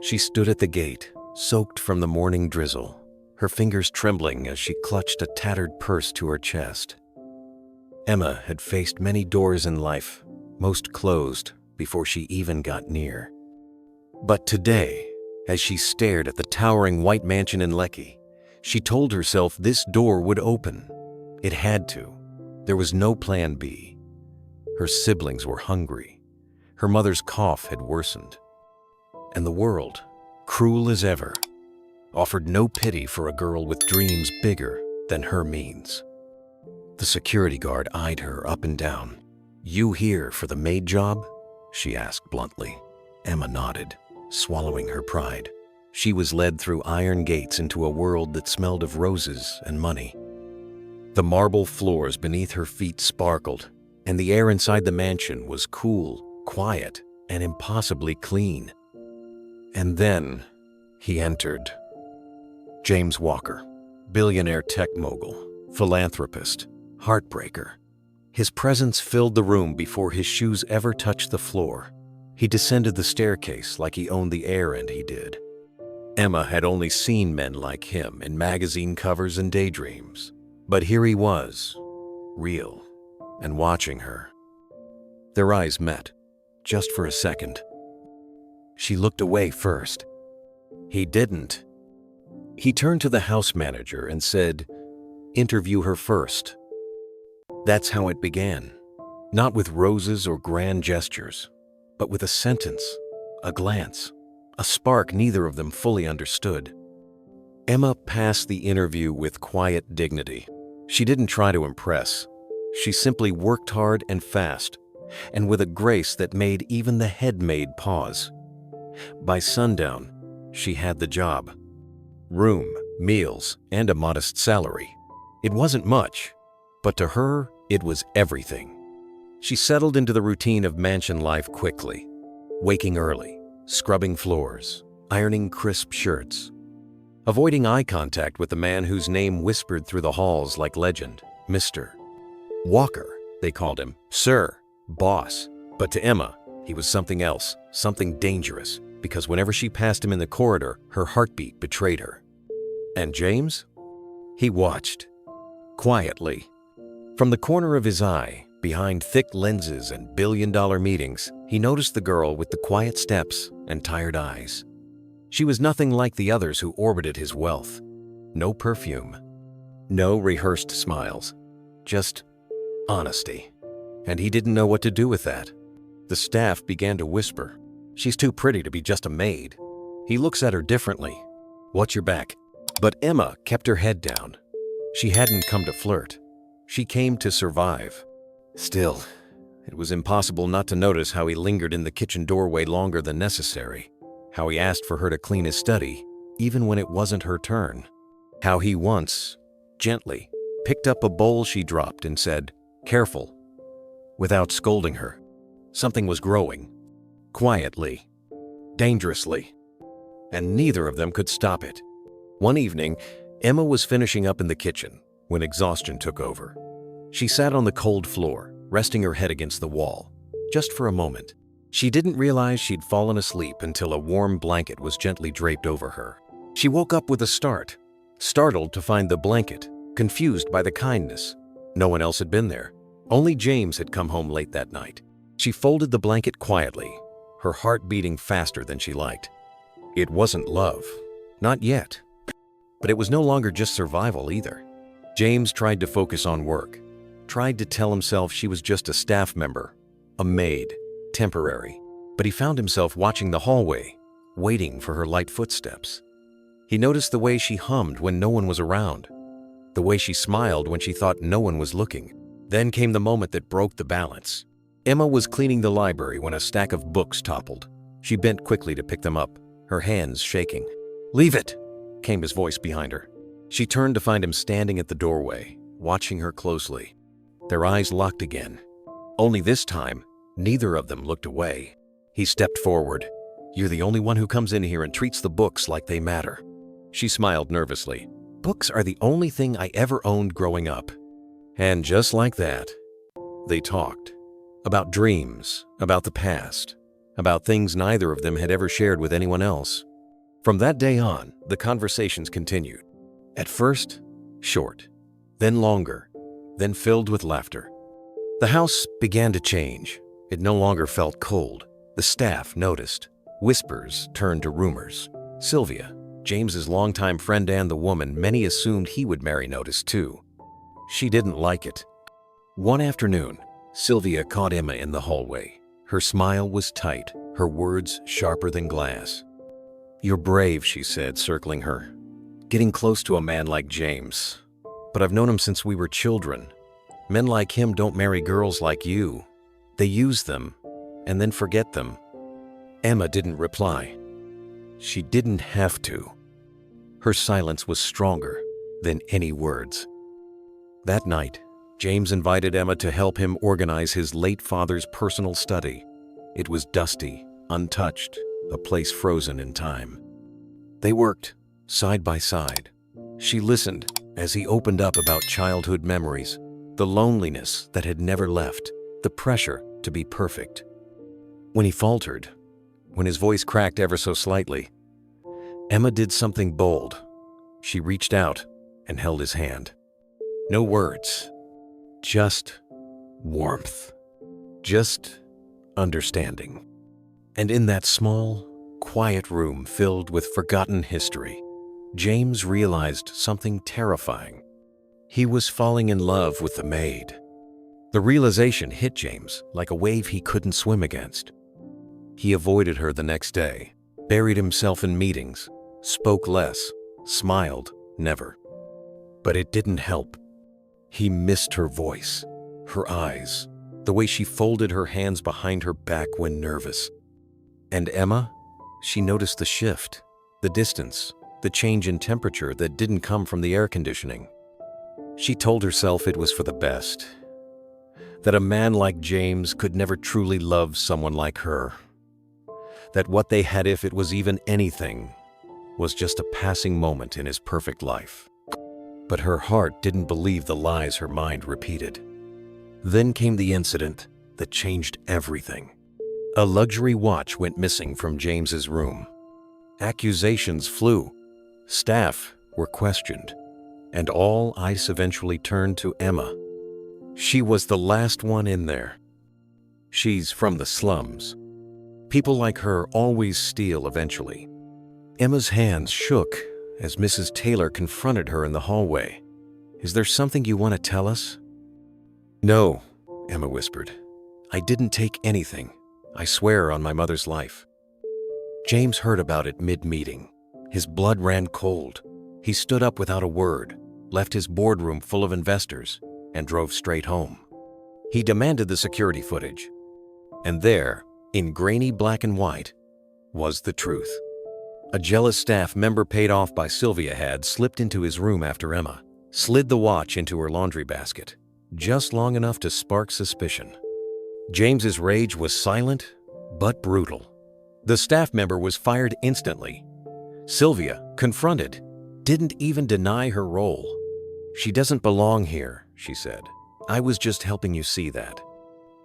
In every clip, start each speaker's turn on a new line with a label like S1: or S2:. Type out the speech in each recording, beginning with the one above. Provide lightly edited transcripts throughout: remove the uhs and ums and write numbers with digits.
S1: She stood at the gate, soaked from the morning drizzle, her fingers trembling as she clutched a tattered purse to her chest. Emma had faced many doors in life, most closed before she even got near. But today, as she stared at the towering white mansion in Lekki, she told herself this door would open. It had to. There was no plan B. Her siblings were hungry. Her mother's cough had worsened. And the world, cruel as ever, offered no pity for a girl with dreams bigger than her means. The security guard eyed her up and down. "You here for the maid job?" she asked bluntly. Emma nodded, swallowing her pride. She was led through iron gates into a world that smelled of roses and money. The marble floors beneath her feet sparkled, and the air inside the mansion was cool, quiet, and impossibly clean. And then he entered. James Walker, billionaire tech mogul, philanthropist, heartbreaker. His presence filled the room before his shoes ever touched the floor. He descended the staircase like he owned the air, and he did. Emma had only seen men like him in magazine covers and daydreams. But here he was, real, and watching her. Their eyes met, just for a second. She looked away first. He didn't. He turned to the house manager and said, "Interview her first." That's how it began. Not with roses or grand gestures, but with a sentence, a glance, a spark neither of them fully understood. Emma passed the interview with quiet dignity. She didn't try to impress. She simply worked hard and fast, and with a grace that made even the head maid pause. By sundown, she had the job. Room, meals, and a modest salary. It wasn't much, but to her, it was everything. She settled into the routine of mansion life quickly, waking early, scrubbing floors, ironing crisp shirts, avoiding eye contact with the man whose name whispered through the halls like legend, Mr. Walker, they called him, Sir, Boss. But to Emma, he was something else, something dangerous, because whenever she passed him in the corridor, her heartbeat betrayed her. And James? He watched, quietly. From the corner of his eye, behind thick lenses and billion-dollar meetings, he noticed the girl with the quiet steps and tired eyes. She was nothing like the others who orbited his wealth. No perfume, no rehearsed smiles, just honesty. And he didn't know what to do with that. The staff began to whisper, "She's too pretty to be just a maid." He looks at her differently. "Watch your back." But Emma kept her head down. She hadn't come to flirt. She came to survive. Still, it was impossible not to notice how he lingered in the kitchen doorway longer than necessary. How he asked for her to clean his study, even when it wasn't her turn. How he once, gently, picked up a bowl she dropped and said, "Careful," without scolding her. Something was growing, quietly, dangerously, and neither of them could stop it. One evening, Emma was finishing up in the kitchen when exhaustion took over. She sat on the cold floor, resting her head against the wall, just for a moment. She didn't realize she'd fallen asleep until a warm blanket was gently draped over her. She woke up with a start, startled to find the blanket, confused by the kindness. No one else had been there. Only James had come home late that night. She folded the blanket quietly, her heart beating faster than she liked. It wasn't love, not yet. But it was no longer just survival either. James tried to focus on work, tried to tell himself she was just a staff member, a maid, temporary. But he found himself watching the hallway, waiting for her light footsteps. He noticed the way she hummed when no one was around, the way she smiled when she thought no one was looking. Then came the moment that broke the balance. Emma was cleaning the library when a stack of books toppled. She bent quickly to pick them up, her hands shaking. "Leave it," came his voice behind her. She turned to find him standing at the doorway, watching her closely. Their eyes locked again. Only this time, neither of them looked away. He stepped forward. "You're the only one who comes in here and treats the books like they matter." She smiled nervously. "Books are the only thing I ever owned growing up." And just like that, they talked. About dreams, about the past, about things neither of them had ever shared with anyone else. From that day on, the conversations continued. At first, short, then longer, then filled with laughter. The house began to change. It no longer felt cold. The staff noticed. Whispers turned to rumors. Sylvia, James's longtime friend and the woman many assumed he would marry, noticed too. She didn't like it. One afternoon, Sylvia caught Emma in the hallway. Her smile was tight, her words sharper than glass. "You're brave," she said, circling her. "Getting close to a man like James. But I've known him since we were children. Men like him don't marry girls like you. They use them, and then forget them." Emma didn't reply. She didn't have to. Her silence was stronger than any words. That night, James invited Emma to help him organize his late father's personal study. It was dusty, untouched, a place frozen in time. They worked side by side. She listened as he opened up about childhood memories, the loneliness that had never left, the pressure to be perfect. When he faltered, when his voice cracked ever so slightly, Emma did something bold. She reached out and held his hand. No words, just warmth, just understanding. And in that small, quiet room filled with forgotten history, James realized something terrifying. He was falling in love with the maid. The realization hit James like a wave he couldn't swim against. He avoided her the next day, buried himself in meetings, spoke less, smiled never. But it didn't help. He missed her voice, her eyes, the way she folded her hands behind her back when nervous. And Emma, she noticed the shift, the distance, the change in temperature that didn't come from the air conditioning. She told herself it was for the best, that a man like James could never truly love someone like her, that what they had, if it was even anything, was just a passing moment in his perfect life. But her heart didn't believe the lies her mind repeated. Then came the incident that changed everything. A luxury watch went missing from James's room. Accusations flew. Staff were questioned. And all eyes eventually turned to Emma. She was the last one in there. She's from the slums. People like her always steal eventually. Emma's hands shook as Mrs. Taylor confronted her in the hallway. "Is there something you want to tell us?" "No," Emma whispered. "I didn't take anything. I swear on my mother's life." James heard about it mid-meeting. His blood ran cold. He stood up without a word, left his boardroom full of investors, and drove straight home. He demanded the security footage. And there, in grainy black and white, was the truth. A jealous staff member paid off by Sylvia had slipped into his room after Emma, slid the watch into her laundry basket, just long enough to spark suspicion. James's rage was silent, but brutal. The staff member was fired instantly. Sylvia, confronted, didn't even deny her role. "She doesn't belong here," she said. "I was just helping you see that."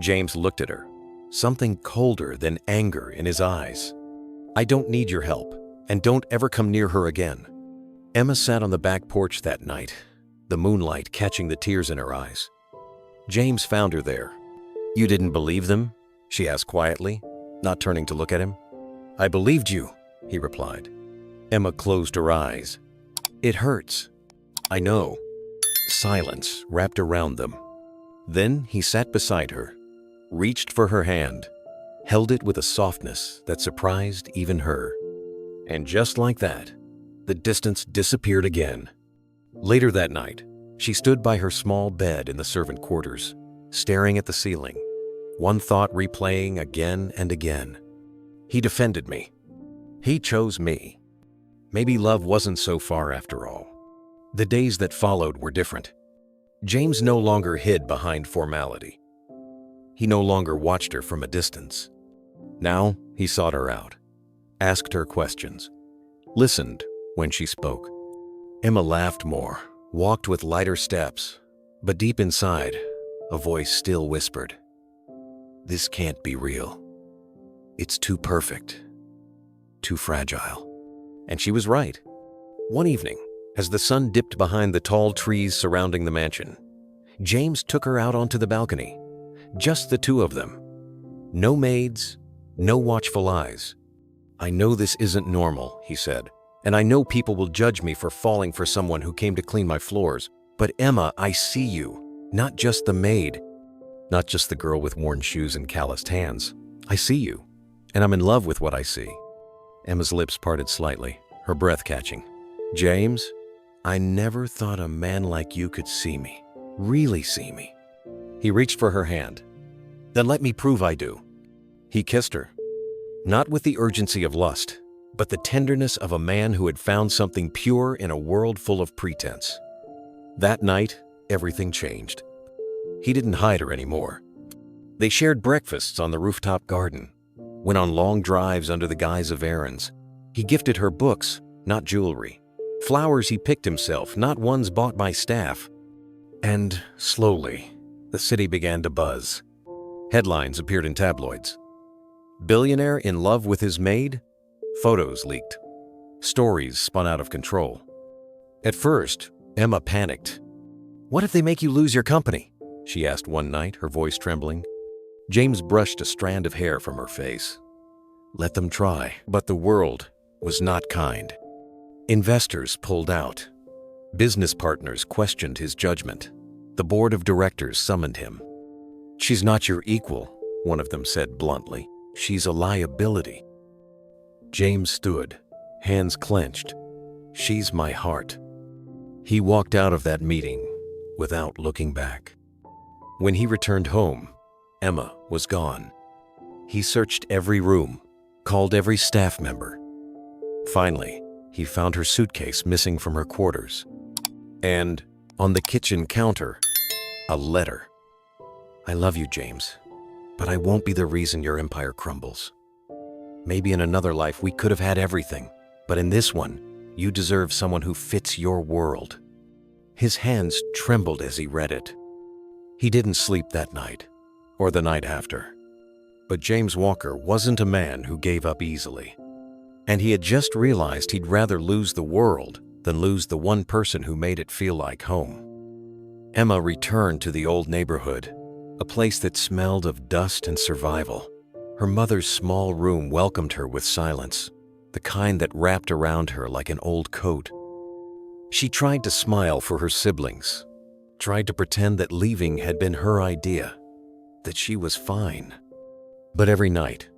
S1: James looked at her, something colder than anger in his eyes. "I don't need your help, and don't ever come near her again." Emma sat on the back porch that night, the moonlight catching the tears in her eyes. James found her there. "You didn't believe them?" she asked quietly, not turning to look at him. "I believed you," he replied. Emma closed her eyes. "It hurts." "I know." Silence wrapped around them. Then he sat beside her, reached for her hand, held it with a softness that surprised even her. And just like that, the distance disappeared again. Later that night, she stood by her small bed in the servant quarters, staring at the ceiling, one thought replaying again and again. He defended me. He chose me. Maybe love wasn't so far after all. The days that followed were different. James no longer hid behind formality. He no longer watched her from a distance. Now he sought her out, asked her questions, listened when she spoke. Emma laughed more, walked with lighter steps, but deep inside, a voice still whispered, "This can't be real. It's too perfect, too fragile." And she was right. One evening, as the sun dipped behind the tall trees surrounding the mansion, James took her out onto the balcony. Just the two of them. No maids, no watchful eyes. "I know this isn't normal," he said, "and I know people will judge me for falling for someone who came to clean my floors. But Emma, I see you. Not just the maid. Not just the girl with worn shoes and calloused hands. I see you, and I'm in love with what I see." Emma's lips parted slightly, her breath catching. "James, I never thought a man like you could see me. Really see me." He reached for her hand. "Then let me prove I do." He kissed her. Not with the urgency of lust, but the tenderness of a man who had found something pure in a world full of pretense. That night, everything changed. He didn't hide her anymore. They shared breakfasts on the rooftop garden, went on long drives under the guise of errands. He gifted her books, not jewelry. Flowers he picked himself, not ones bought by staff. And slowly, the city began to buzz. Headlines appeared in tabloids. Billionaire in love with his maid? Photos leaked. Stories spun out of control. At first, Emma panicked. "What if they make you lose your company?" she asked one night, her voice trembling. James brushed a strand of hair from her face. "Let them try." But the world was not kind. Investors pulled out. Business partners questioned his judgment. The board of directors summoned him. "She's not your equal," one of them said bluntly. "She's a liability." James stood, hands clenched. "She's my heart." He walked out of that meeting without looking back. When he returned home, Emma was gone. He searched every room, called every staff member. Finally, he found her suitcase missing from her quarters. And on the kitchen counter, a letter. "I love you, James, but I won't be the reason your empire crumbles. Maybe in another life we could have had everything, but in this one, you deserve someone who fits your world." His hands trembled as he read it. He didn't sleep that night, or the night after. But James Walker wasn't a man who gave up easily. And he had just realized he'd rather lose the world than lose the one person who made it feel like home. Emma returned to the old neighborhood, a place that smelled of dust and survival. Her mother's small room welcomed her with silence, the kind that wrapped around her like an old coat. She tried to smile for her siblings, tried to pretend that leaving had been her idea, that she was fine. But every night,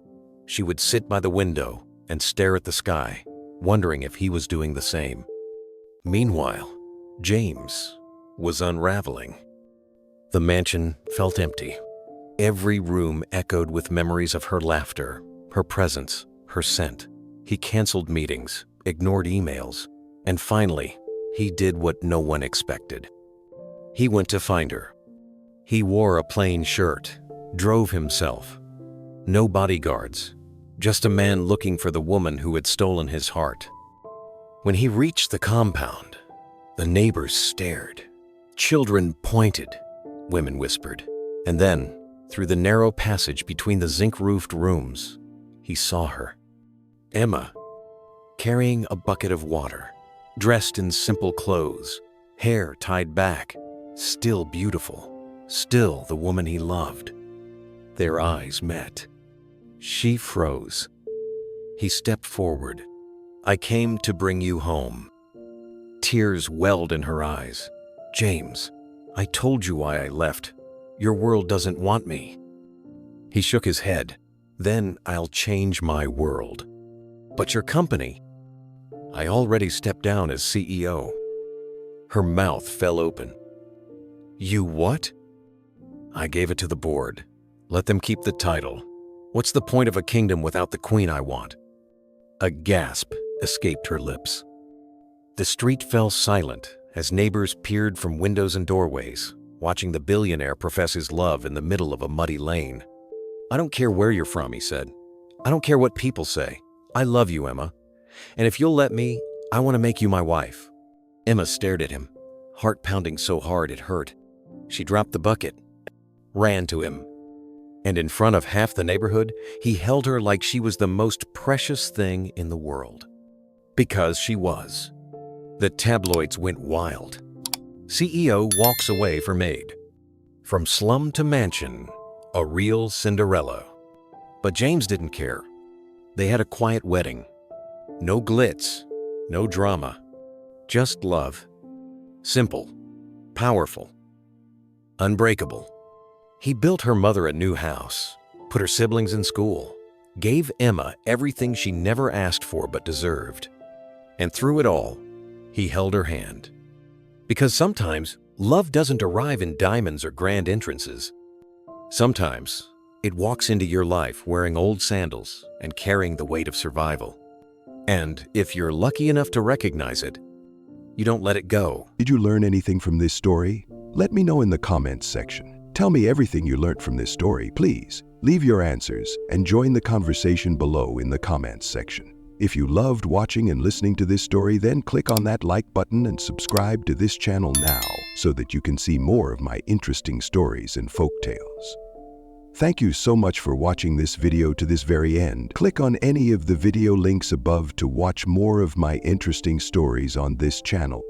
S1: she would sit by the window and stare at the sky, wondering if he was doing the same. Meanwhile, James was unraveling. The mansion felt empty. Every room echoed with memories of her laughter, her presence, her scent. He canceled meetings, ignored emails, and finally, he did what no one expected. He went to find her. He wore a plain shirt, drove himself. No bodyguards, just a man looking for the woman who had stolen his heart. When he reached the compound, the neighbors stared. Children pointed, women whispered, and then, through the narrow passage between the zinc-roofed rooms, he saw her. Emma, carrying a bucket of water, dressed in simple clothes, hair tied back, still beautiful, still the woman he loved. Their eyes met. She froze. He stepped forward. "I came to bring you home." Tears welled in her eyes. "James, I told you why I left. Your world doesn't want me." He shook his head. "Then I'll change my world." "But your company?" "I already stepped down as CEO." Her mouth fell open. "You what?" "I gave it to the board. Let them keep the title. What's the point of a kingdom without the queen I want?" A gasp escaped her lips. The street fell silent as neighbors peered from windows and doorways, watching the billionaire profess his love in the middle of a muddy lane. "I don't care where you're from," he said. "I don't care what people say. I love you, Emma. And if you'll let me, I want to make you my wife." Emma stared at him, heart pounding so hard it hurt. She dropped the bucket, ran to him, and in front of half the neighborhood, he held her like she was the most precious thing in the world. Because she was. The tabloids went wild. CEO walks away for Maid. From slum to mansion, a real Cinderella. But James didn't care. They had a quiet wedding. No glitz, no drama, just love. Simple, powerful, unbreakable. He built her mother a new house, put her siblings in school, gave Emma everything she never asked for but deserved. And through it all, he held her hand. Because sometimes, love doesn't arrive in diamonds or grand entrances. Sometimes, it walks into your life wearing old sandals and carrying the weight of survival. And if you're lucky enough to recognize it, you don't let it go.
S2: Did you learn anything from this story? Let me know in the comments section. Tell me everything you learned from this story, please. Leave your answers and join the conversation below in the comments section. If you loved watching and listening to this story, then click on that like button and subscribe to this channel now so that you can see more of my interesting stories and folk tales. Thank you so much for watching this video to this very end. Click on any of the video links above to watch more of my interesting stories on this channel.